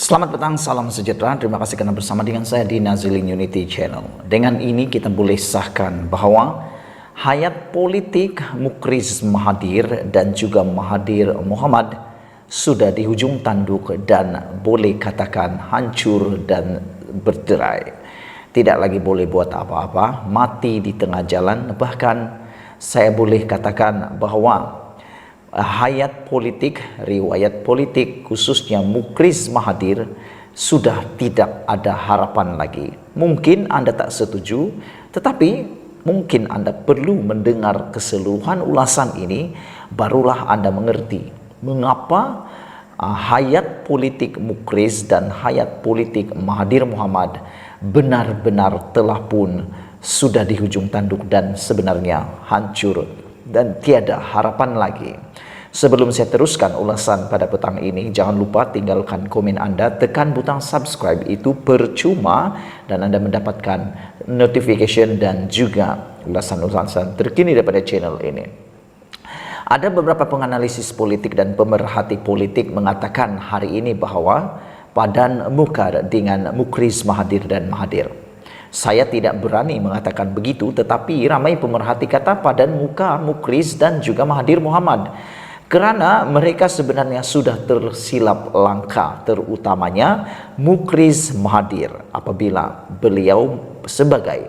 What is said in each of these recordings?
Selamat petang, salam sejahtera. Terima kasih karena bersama dengan saya di Nazilin Unity Channel. Dengan ini kita boleh sahkan bahwa hayat politik Mukriz Mahathir dan juga Mahathir Mohamad sudah di hujung tanduk dan boleh katakan hancur dan bercerai. Tidak lagi boleh buat apa-apa, mati di tengah jalan. Bahkan saya boleh katakan bahwa hayat politik, riwayat politik khususnya Mukriz Mahathir sudah tidak ada harapan lagi. Mungkin Anda tak setuju, tetapi mungkin Anda perlu mendengar keseluruhan ulasan ini, barulah Anda mengerti mengapa hayat politik Mukriz dan hayat politik Mahathir Mohamad benar-benar telah pun sudah di hujung tanduk dan sebenarnya hancur dan tiada harapan lagi. Sebelum saya teruskan ulasan pada petang ini, jangan lupa tinggalkan komen Anda, tekan butang subscribe, itu percuma dan Anda mendapatkan notification dan juga ulasan-ulasan terkini daripada channel ini. Ada beberapa penganalisis politik dan pemerhati politik mengatakan hari ini bahwa padan muka dengan Mukriz Mahathir dan Mahathir. Saya tidak berani mengatakan begitu, tetapi ramai pemerhati kata padan muka Mukriz dan juga Mahathir Mohamad. Kerana mereka sebenarnya sudah tersilap langkah, terutamanya Mukriz Mahathir apabila beliau sebagai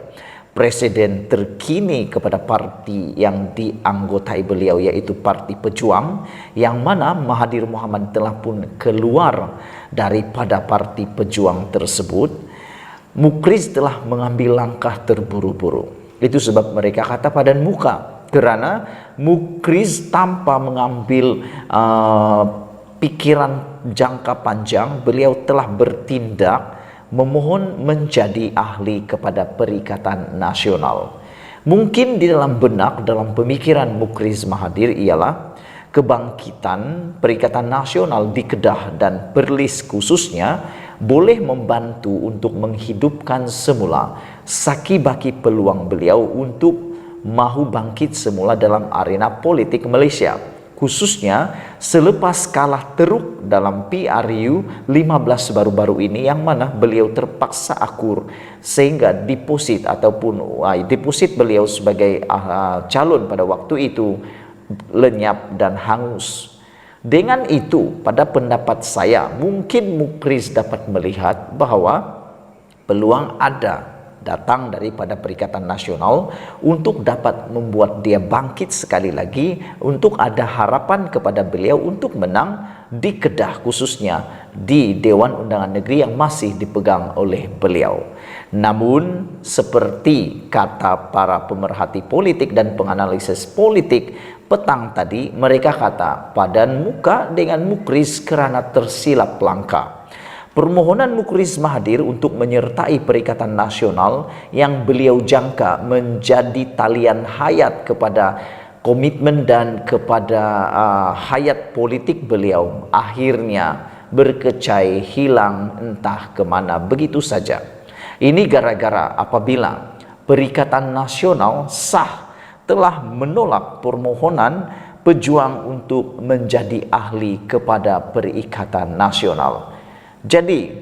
presiden terkini kepada parti yang dianggotai beliau, yaitu Parti Pejuang, yang mana Mahathir Mohamad telah pun keluar daripada Parti Pejuang tersebut. Mukriz telah mengambil langkah terburu-buru. Itu sebab mereka kata padan muka, kerana Mukriz tanpa mengambil pikiran jangka panjang, beliau telah bertindak memohon menjadi ahli kepada Perikatan Nasional. Mungkin di dalam benak, dalam pemikiran Mukriz Mahathir ialah kebangkitan Perikatan Nasional di Kedah dan Perlis khususnya boleh membantu untuk menghidupkan semula saki-baki peluang beliau untuk mahu bangkit semula dalam arena politik Malaysia, khususnya selepas kalah teruk dalam PRU 15 baru-baru ini, yang mana beliau terpaksa akur sehingga deposit ataupun deposit beliau sebagai calon pada waktu itu lenyap dan hangus. Dengan itu, pada pendapat saya, mungkin Mukriz dapat melihat bahwa peluang ada datang daripada Perikatan Nasional untuk dapat membuat dia bangkit sekali lagi, untuk ada harapan kepada beliau untuk menang di Kedah, khususnya di Dewan Undangan Negeri yang masih dipegang oleh beliau. Namun seperti kata para pemerhati politik dan penganalisis politik petang tadi, mereka kata padan muka dengan Mukriz kerana tersilap langkah. Permohonan Mukriz Mahathir untuk menyertai Perikatan Nasional yang beliau jangka menjadi talian hayat kepada komitmen dan kepada hayat politik beliau, akhirnya berkecai, hilang entah kemana begitu saja. Ini gara-gara apabila Perikatan Nasional sah telah menolak permohonan pejuang untuk menjadi ahli kepada Perikatan Nasional. Jadi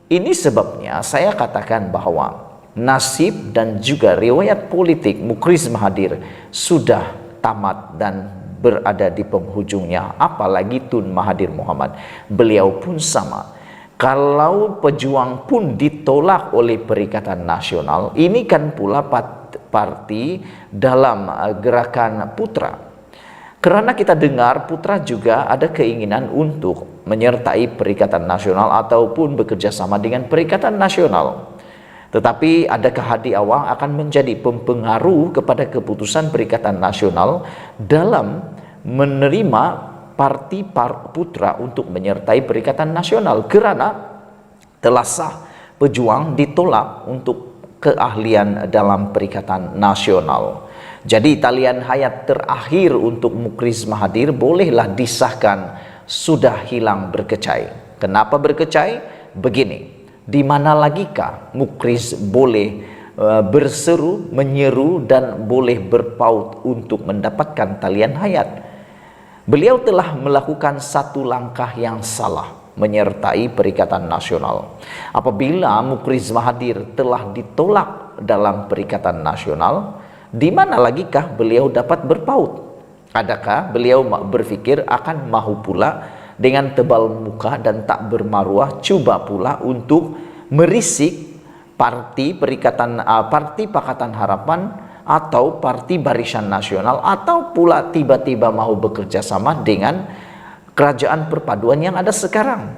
ini sebabnya saya katakan bahwa nasib dan juga riwayat politik Mukriz Mahathir sudah tamat dan berada di penghujungnya. Apalagi Tun Mahathir Mohamad, beliau pun sama. Kalau pejuang pun ditolak oleh Perikatan Nasional, ini kan pula parti dalam gerakan Putra. Kerana kita dengar Putra juga ada keinginan untuk menyertai Perikatan Nasional ataupun bekerja sama dengan Perikatan Nasional. Tetapi adakah Hadi Awang akan menjadi pempengaruh kepada keputusan Perikatan Nasional dalam menerima parti Putra untuk menyertai Perikatan Nasional, kerana telah sah pejuang ditolak untuk keahlian dalam Perikatan Nasional. Jadi talian hayat terakhir untuk Mukriz Mahathir bolehlah disahkan sudah hilang, berkecai. Kenapa berkecai? Begini, di mana lagikah Mukriz boleh berseru, menyeru dan boleh berpaut untuk mendapatkan talian hayat? Beliau telah melakukan satu langkah yang salah. menyertai Perikatan Nasional. Apabila Mukriz Mahathir telah ditolak dalam Perikatan Nasional, di mana lagikah beliau dapat berpaut? Adakah beliau berpikir akan mahu pula dengan tebal muka dan tak bermaruah cuba pula untuk merisik Parti Pakatan Harapan atau Parti Barisan Nasional, atau pula tiba-tiba mahu bekerja sama dengan Kerajaan Perpaduan yang ada sekarang?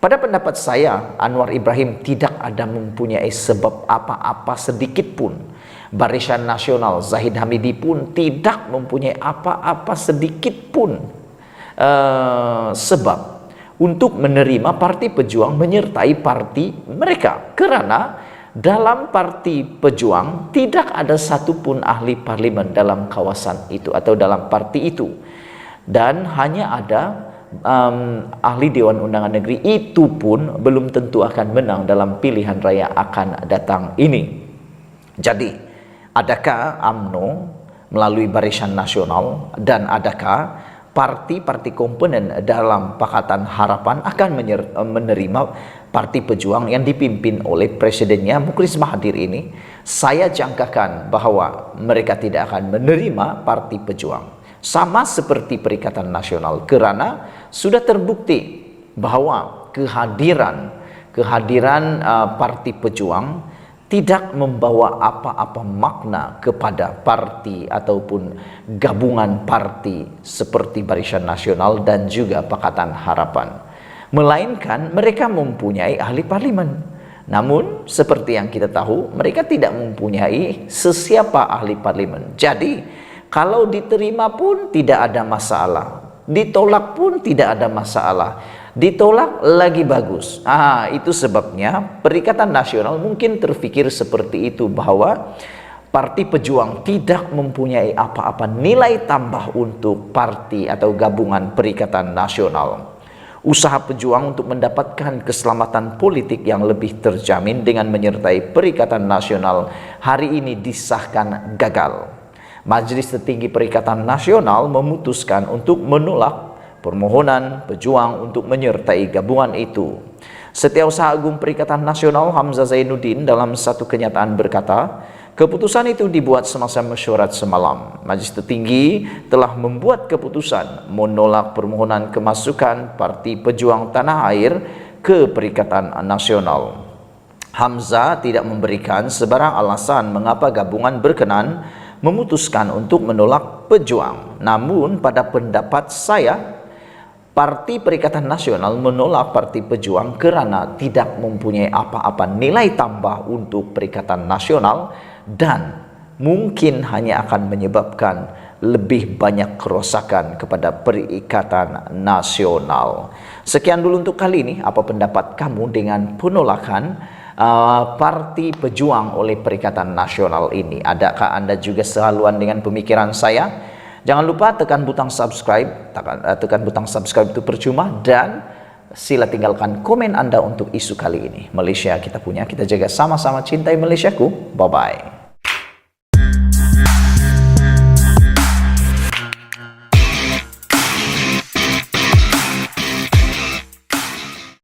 Pada pendapat saya, Anwar Ibrahim tidak ada mempunyai sebab apa-apa sedikit pun. Barisan Nasional Zahid Hamidi pun tidak mempunyai apa-apa sedikit pun sebab untuk menerima Parti Pejuang menyertai parti mereka, karena dalam Parti Pejuang tidak ada satupun ahli parlimen dalam kawasan itu atau dalam parti itu, dan hanya ada ahli Dewan Undangan Negeri, itu pun belum tentu akan menang dalam pilihan raya akan datang ini. Jadi, adakah UMNO melalui Barisan Nasional dan adakah parti-parti komponen dalam Pakatan Harapan akan menerima Parti Pejuang yang dipimpin oleh presidennya Mukriz Mahathir ini? Saya jangkakan bahwa mereka tidak akan menerima Parti Pejuang. Sama seperti Perikatan Nasional, karena sudah terbukti bahwa kehadiran Parti Pejuang tidak membawa apa-apa makna kepada parti ataupun gabungan parti seperti Barisan Nasional dan juga Pakatan Harapan, melainkan mereka mempunyai ahli parlimen. Namun seperti yang kita tahu, mereka tidak mempunyai sesiapa ahli parlimen. Jadi kalau diterima pun tidak ada masalah, ditolak pun tidak ada masalah, ditolak lagi bagus. Itu sebabnya Perikatan Nasional mungkin terfikir seperti itu, bahwa Parti Pejuang tidak mempunyai apa-apa nilai tambah untuk parti atau gabungan Perikatan Nasional. Usaha pejuang untuk mendapatkan keselamatan politik yang lebih terjamin dengan menyertai Perikatan Nasional hari ini disahkan gagal. Majelis Tertinggi Perikatan Nasional memutuskan untuk menolak permohonan pejuang untuk menyertai gabungan itu. Setiausaha Agung Perikatan Nasional Hamzah Zainuddin dalam satu kenyataan berkata, keputusan itu dibuat semasa mesyuarat semalam. Majelis Tertinggi telah membuat keputusan menolak permohonan kemasukan Parti Pejuang Tanah Air ke Perikatan Nasional. Hamzah tidak memberikan sebarang alasan mengapa gabungan berkenan memutuskan untuk menolak pejuang. Namun pada pendapat saya, Parti Perikatan Nasional menolak Parti Pejuang kerana tidak mempunyai apa-apa nilai tambah untuk Perikatan Nasional dan mungkin hanya akan menyebabkan lebih banyak kerosakan kepada Perikatan Nasional. Sekian dulu untuk kali ini. Apa pendapat kamu dengan penolakan Parti Pejuang oleh Perikatan Nasional ini? Adakah Anda juga sehaluan dengan pemikiran saya? Jangan lupa tekan butang subscribe. Tekan butang subscribe itu percuma, dan sila tinggalkan komen Anda untuk isu kali ini. Malaysia kita punya, kita jaga sama-sama, cintai Malaysiaku. Bye-bye.